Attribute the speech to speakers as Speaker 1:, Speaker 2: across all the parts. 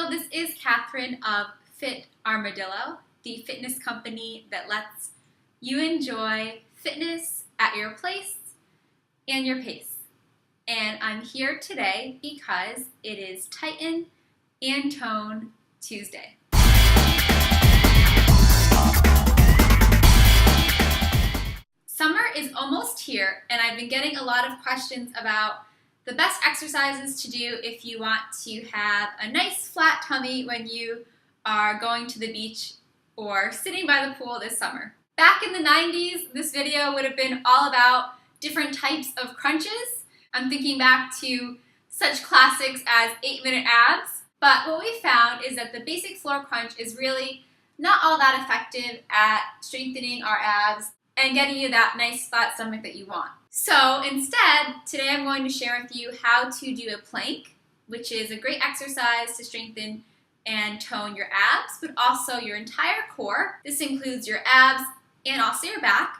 Speaker 1: Hello, this is Catherine of Fit Armadillo, the fitness company that lets you enjoy fitness at your place and your pace. And I'm here today because it is Tighten and Tone Tuesday. Summer is almost here, and I've been getting a lot of questions about the best exercises to do if you want to have a nice flat tummy when you are going to the beach or sitting by the pool this summer. Back in the 90s, this video would have been all about different types of crunches. I'm thinking back to such classics as 8-minute abs, but what we found is that the basic floor crunch is really not all that effective at strengthening our abs and getting you that nice flat stomach that you want. So instead, today I'm going to share with you how to do a plank, which is a great exercise to strengthen and tone your abs, but also your entire core. This includes your abs and also your back.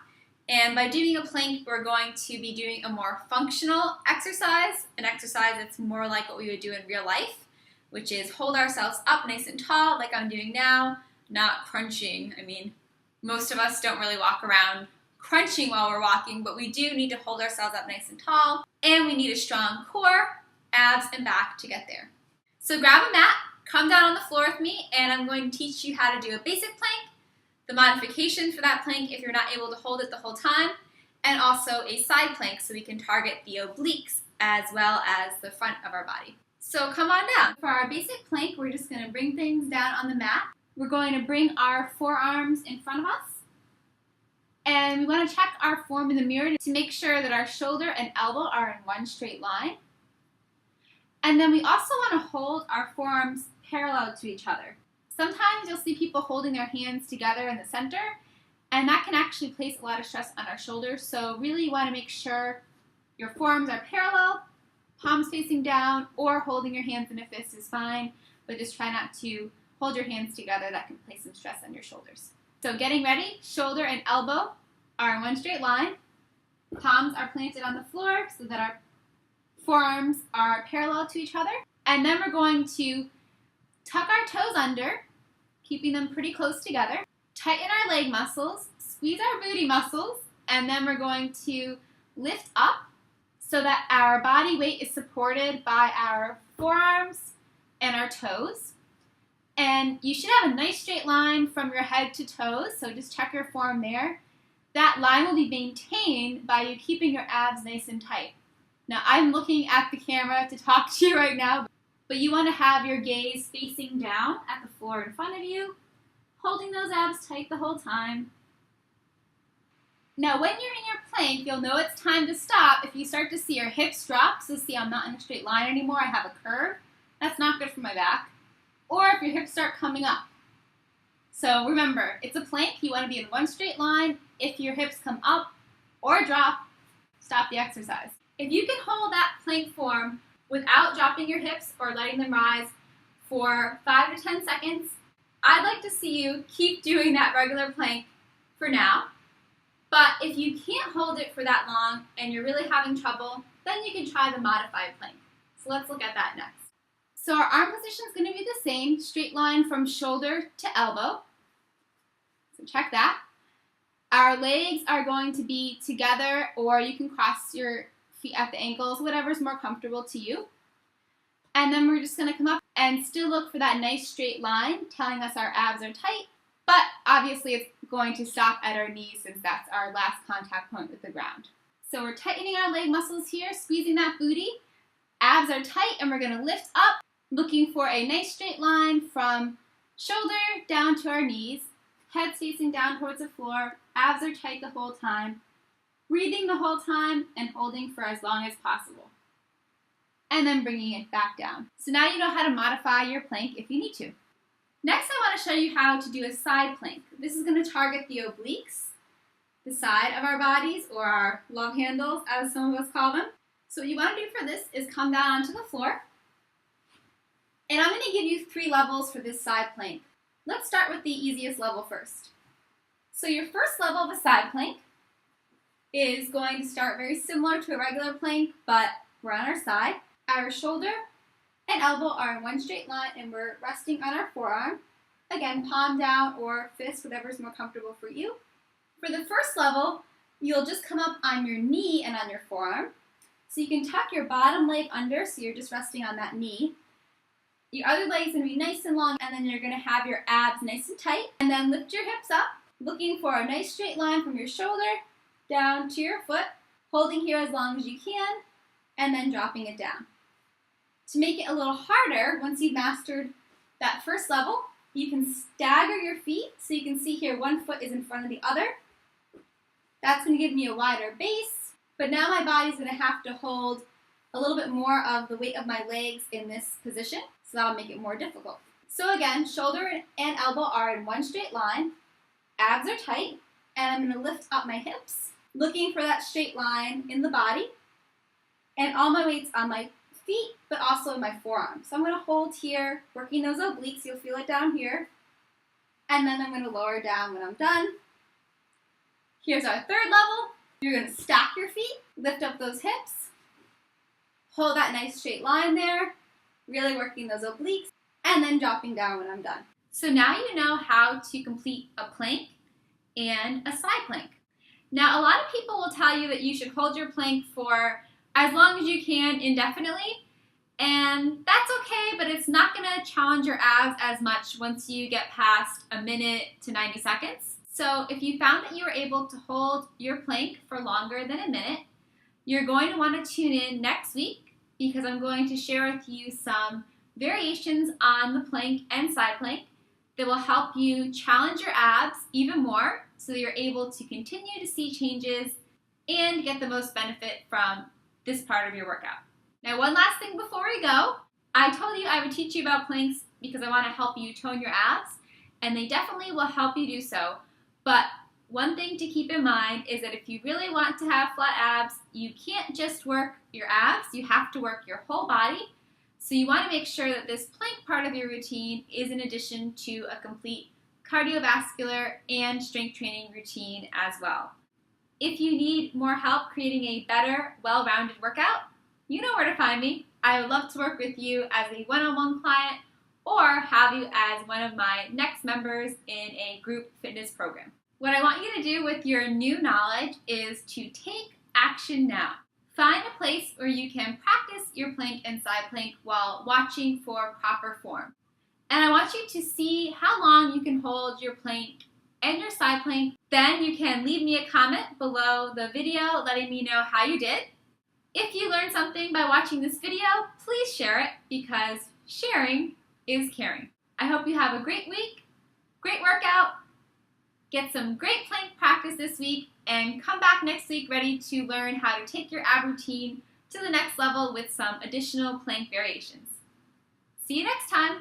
Speaker 1: And by doing a plank, we're going to be doing a more functional exercise, an exercise that's more like what we would do in real life, which is hold ourselves up nice and tall like I'm doing now, not crunching. I mean, most of us don't really walk around crunching while we're walking, but we do need to hold ourselves up nice and tall, and we need a strong core, abs, and back to get there. So grab a mat, come down on the floor with me, and I'm going to teach you how to do a basic plank, the modification for that plank if you're not able to hold it the whole time, and also a side plank so we can target the obliques as well as the front of our body. So come on down. For our basic plank, we're just going to bring things down on the mat. We're going to bring our forearms in front of us. And we want to check our form in the mirror to make sure that our shoulder and elbow are in one straight line. And then we also want to hold our forearms parallel to each other. Sometimes you'll see people holding their hands together in the center, and that can actually place a lot of stress on our shoulders. So really you want to make sure your forearms are parallel, palms facing down, or holding your hands in a fist is fine, but just try not to hold your hands together. That can place some stress on your shoulders. So getting ready, shoulder and elbow are in one straight line. Palms are planted on the floor so that our forearms are parallel to each other. And then we're going to tuck our toes under, keeping them pretty close together. Tighten our leg muscles, squeeze our booty muscles, and then we're going to lift up so that our body weight is supported by our forearms and our toes. And you should have a nice straight line from your head to toes, so just check your form there. That line will be maintained by you keeping your abs nice and tight. Now, I'm looking at the camera to talk to you right now, but you want to have your gaze facing down at the floor in front of you, holding those abs tight the whole time. Now, when you're in your plank, you'll know it's time to stop if you start to see your hips drop. So see, I'm not in a straight line anymore. I have a curve. That's not good for my back. Or if your hips start coming up. So remember, it's a plank. You want to be in one straight line. If your hips come up or drop, stop the exercise. If you can hold that plank form without dropping your hips or letting them rise for 5 to 10 seconds, I'd like to see you keep doing that regular plank for now. But if you can't hold it for that long and you're really having trouble, then you can try the modified plank. So let's look at that next. So our arm position is going to be the same, straight line from shoulder to elbow. So check that. Our legs are going to be together, or you can cross your feet at the ankles, whatever's more comfortable to you. And then we're just going to come up and still look for that nice straight line, telling us our abs are tight. But obviously it's going to stop at our knees since that's our last contact point with the ground. So we're tightening our leg muscles here, squeezing that booty. Abs are tight, and we're going to lift up, looking for a nice straight line from shoulder down to our knees, head facing down towards the floor, abs are tight the whole time, breathing the whole time, and holding for as long as possible. And then bringing it back down. So now you know how to modify your plank if you need to. Next, I want to show you how to do a side plank. This is going to target the obliques, the side of our bodies, or our love handles, as some of us call them. So what you want to do for this is come down onto the floor. And I'm going to give you 3 levels for this side plank. Let's start with the easiest level first. So your first level of a side plank is going to start very similar to a regular plank, but we're on our side. Our shoulder and elbow are in one straight line, and we're resting on our forearm. Again, palm down or fist, whatever's more comfortable for you. For the first level, you'll just come up on your knee and on your forearm. So you can tuck your bottom leg under, so you're just resting on that knee. Your other leg's going to be nice and long, and then you're going to have your abs nice and tight. And then lift your hips up, looking for a nice straight line from your shoulder down to your foot, holding here as long as you can, and then dropping it down. To make it a little harder, once you've mastered that first level, you can stagger your feet. So you can see here one foot is in front of the other. That's going to give me a wider base, but now my body's going to have to hold a little bit more of the weight of my legs in this position, so that'll make it more difficult. So again, shoulder and elbow are in one straight line, abs are tight, and I'm going to lift up my hips, looking for that straight line in the body, and all my weight's on my feet, but also in my forearm. So I'm going to hold here, working those obliques, you'll feel it down here, and then I'm going to lower down when I'm done. Here's our third level. You're going to stack your feet, lift up those hips, hold that nice straight line there, really working those obliques, and then dropping down when I'm done. So now you know how to complete a plank and a side plank. Now a lot of people will tell you that you should hold your plank for as long as you can indefinitely, and that's okay, but it's not going to challenge your abs as much once you get past a minute to 90 seconds. So if you found that you were able to hold your plank for longer than a minute, you're going to want to tune in next week, because I'm going to share with you some variations on the plank and side plank that will help you challenge your abs even more so that you're able to continue to see changes and get the most benefit from this part of your workout. Now, one last thing before we go. I told you I would teach you about planks because I want to help you tone your abs, and they definitely will help you do so. But one thing to keep in mind is that if you really want to have flat abs, you can't just work your abs, you have to work your whole body. So you want to make sure that this plank part of your routine is in addition to a complete cardiovascular and strength training routine as well. If you need more help creating a better, well-rounded workout, you know where to find me. I would love to work with you as a one-on-one client or have you as one of my next members in a group fitness program. What I want you to do with your new knowledge is to take action now. Find a place where you can practice your plank and side plank while watching for proper form. And I want you to see how long you can hold your plank and your side plank. Then you can leave me a comment below the video letting me know how you did. If you learned something by watching this video, please share it, because sharing is caring. I hope you have a great week, great workout, get some great plank practice this week, and come back next week ready to learn how to take your ab routine to the next level with some additional plank variations. See you next time.